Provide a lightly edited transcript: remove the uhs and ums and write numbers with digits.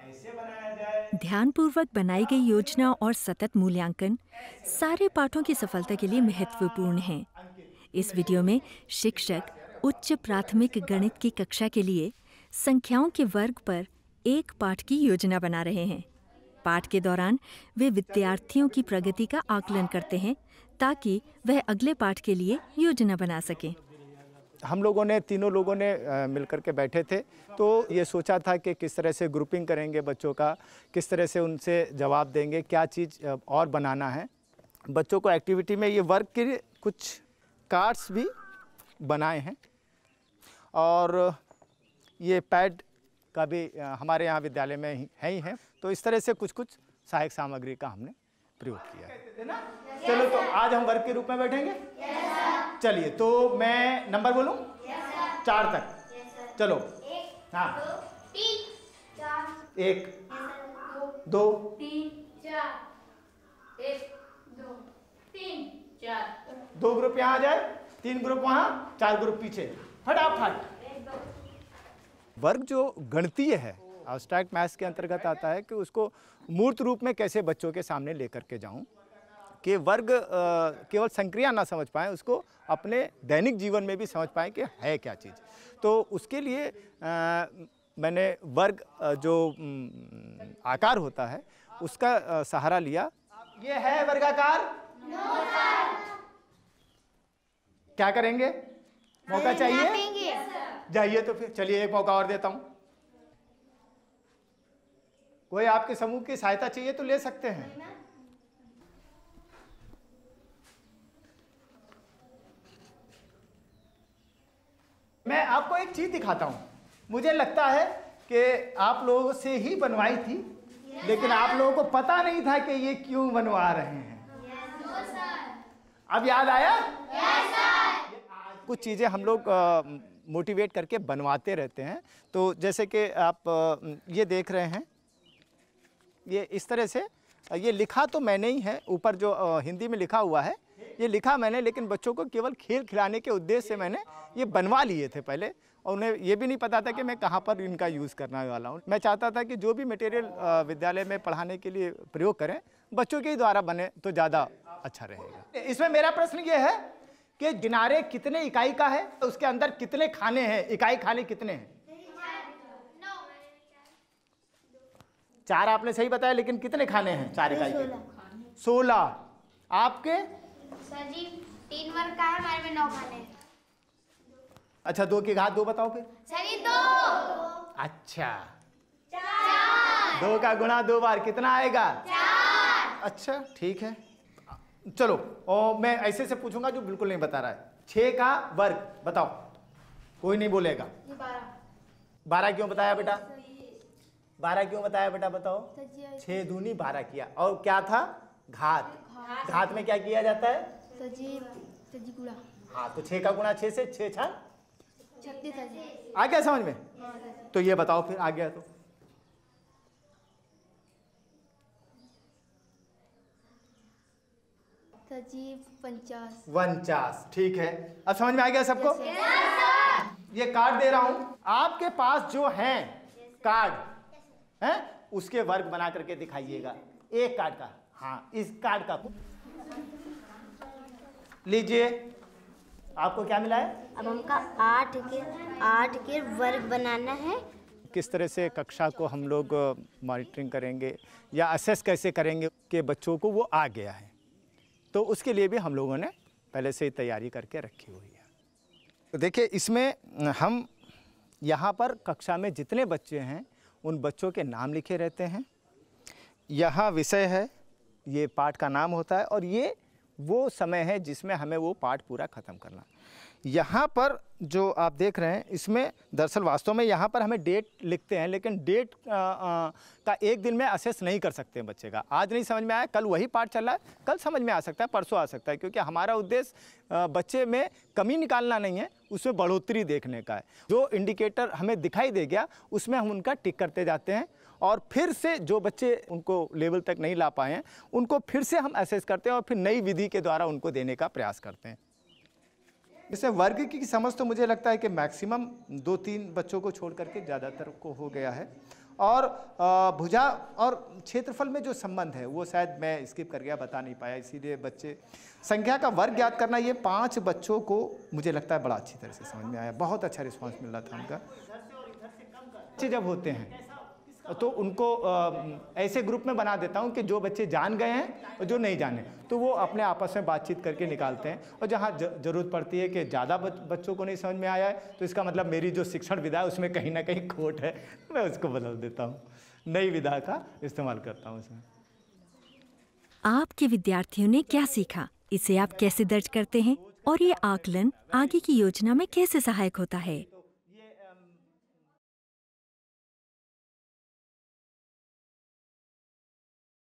ऐसे बनाया जाए। ध्यानपूर्वक बनाई गई योजना और सतत मूल्यांकन सारे पाठों की सफलता के लिए महत्वपूर्ण है। इस वीडियो में शिक्षक उच्च प्राथमिक गणित की कक्षा के लिए संख्याओं के वर्ग पर एक पाठ की योजना बना रहे हैं। पाठ के दौरान वे विद्यार्थियों की प्रगति का आकलन करते हैं ताकि वह अगले पाठ के लिए योजना बना सकें। हम लोगों ने तीनों लोगों ने मिलकर के बैठे थे, तो ये सोचा था कि किस तरह से ग्रुपिंग करेंगे बच्चों का, किस तरह से उनसे जवाब देंगे, क्या चीज़ और बनाना है। बच्चों को एक्टिविटी में ये वर्क के कुछ कार्ड्स भी बनाए हैं और ये पैड का भी हमारे यहाँ विद्यालय में ही है। तो इस तरह से कुछ कुछ सहायक सामग्री का हमने प्रयोग किया है। चलो, तो आज हम वर्ग के रूप में बैठेंगे। चलिए, तो मैं नंबर बोलूं 4 तक। चलो, हाँ, 1 2 3 4 1 2 3 4 2 ग्रुप यहाँ आ जाए, 3 ग्रुप वहाँ, 4 ग्रुप पीछे, फटाफट। वर्ग जो गणितीय है, एब्स्ट्रैक्ट मैथ्स के अंतर्गत आता है कि उसको मूर्त रूप में कैसे बच्चों के सामने लेकर के जाऊं कि वर्ग केवल संक्रिया ना समझ पाएँ, उसको अपने दैनिक जीवन में भी समझ पाएँ कि है क्या चीज़। तो उसके लिए मैंने वर्ग जो आकार होता है उसका सहारा लिया। ये है वर्गाकार। क्या करेंगे? मौका चाहिए? जाइए, तो फिर चलिए एक मौका और देता हूं। कोई आपके समूह की सहायता चाहिए तो ले सकते हैं। मैं आपको एक चीज दिखाता हूं। मुझे लगता है कि आप लोगों से ही बनवाई थी, लेकिन आप लोगों को पता नहीं था कि ये क्यों बनवा रहे हैं। अब याद आया? कुछ चीजें हम लोग मोटिवेट करके बनवाते रहते हैं। तो जैसे कि आप ये देख रहे हैं, ये इस तरह से ये लिखा तो मैंने ही है, ऊपर जो हिंदी में लिखा हुआ है ये लिखा मैंने, लेकिन बच्चों को केवल खेल खिलाने के उद्देश्य से मैंने ये बनवा लिए थे पहले, और उन्हें ये भी नहीं पता था कि मैं कहाँ पर इनका यूज़ करने वाला हूँ। मैं चाहता था कि जो भी मटेरियल विद्यालय में पढ़ाने के लिए प्रयोग करें बच्चों के ही द्वारा बने तो ज़्यादा अच्छा रहेगा। इसमें मेरा प्रश्न ये है कि किनारे कितने इकाई का है, उसके अंदर कितने खाने हैं, इकाई खाने कितने हैं? 4 आपने सही बताया, लेकिन कितने खाने हैं 4 इकाई के? 16। आपके? सर जी 3 वर्ग का है, हमारे में 9 खाने हैं। अच्छा, 2 की घात 2 बताओ फिर। सर जी 2। अच्छा, 4। 2 का गुणा 2 बार कितना आएगा? 4। अच्छा, ठीक है। चलो, और मैं ऐसे से पूछूंगा जो बिल्कुल नहीं बता रहा है। 6 का वर्ग बताओ। कोई नहीं बोलेगा। 12 क्यों बताया बेटा? 12 क्यों बताया बेटा, बताओ। 6 दूनी 12 किया, और क्या था? घात। घात में क्या किया जाता है? सजी गुणा। हाँ, तो 6 का गुणा 6 से 6 6 36। आ गया समझ में? तो ये बताओ फिर, आ गया तो सजी 50। 49। ठीक है, अब समझ में आ गया सबको? ये कार्ड दे रहा हूं, आपके पास जो है कार्ड है उसके वर्ग बना करके दिखाइएगा, एक कार्ड का। हाँ, इस कार्ड का लीजिए। आपको क्या मिला है? अब हमका 8 के वर्ग बनाना है। किस तरह से कक्षा को हम लोग मॉनिटरिंग करेंगे या असेस कैसे करेंगे कि बच्चों को वो आ गया है, तो उसके लिए भी हम लोगों ने पहले से ही तैयारी करके रखी हुई है। तो देखिए, इसमें हम यहाँ पर कक्षा में जितने बच्चे हैं उन बच्चों के नाम लिखे रहते हैं। यहाँ विषय है, ये पाठ का नाम होता है, और ये वो समय है जिसमें हमें वो पाठ पूरा ख़त्म करना। यहाँ पर जो आप देख रहे हैं, इसमें दरअसल वास्तव में यहाँ पर हमें डेट लिखते हैं, लेकिन डेट का एक दिन में असेस नहीं कर सकते हैं बच्चे का। आज नहीं समझ में आया, कल वही पाठ चल रहा है, कल समझ में आ सकता है, परसों आ सकता है, क्योंकि हमारा उद्देश्य बच्चे में कमी निकालना नहीं है, उसमें बढ़ोतरी देखने का है। जो इंडिकेटर हमें दिखाई दे गया उसमें हम उनका टिक करते जाते हैं, और फिर से जो बच्चे उनको लेवल तक नहीं ला पाए हैं उनको फिर से हम असेस करते हैं और फिर नई विधि के द्वारा उनको देने का प्रयास करते हैं। जैसे वर्ग की समझ तो मुझे लगता है कि मैक्सिमम 2-3 बच्चों को छोड़ करके ज़्यादातर को हो गया है, और भुजा और क्षेत्रफल में जो संबंध है वो शायद मैं स्किप कर गया, बता नहीं पाया, इसीलिए बच्चे संख्या का वर्ग ज्ञात करना, ये 5 बच्चों को मुझे लगता है बड़ा अच्छी तरह से समझ में आया, बहुत अच्छा रिस्पांस मिल रहा था उनका। बच्चे जब होते हैं तो उनको ऐसे ग्रुप में बना देता हूँ कि जो बच्चे जान गए हैं और जो नहीं जाने, तो वो अपने आपस में बातचीत करके निकालते हैं। और जहाँ ज़रूरत पड़ती है कि ज़्यादा बच्चों को नहीं समझ में आया है, तो इसका मतलब मेरी जो शिक्षण विधा है उसमें कहीं ना कहीं खोट है, मैं उसको बदल देता हूँ, नई विधा का इस्तेमाल करता हूँ उसमें। आपके विद्यार्थियों ने क्या सीखा, इसे आप कैसे दर्ज करते हैं और ये आकलन आगे की योजना में कैसे सहायक होता है?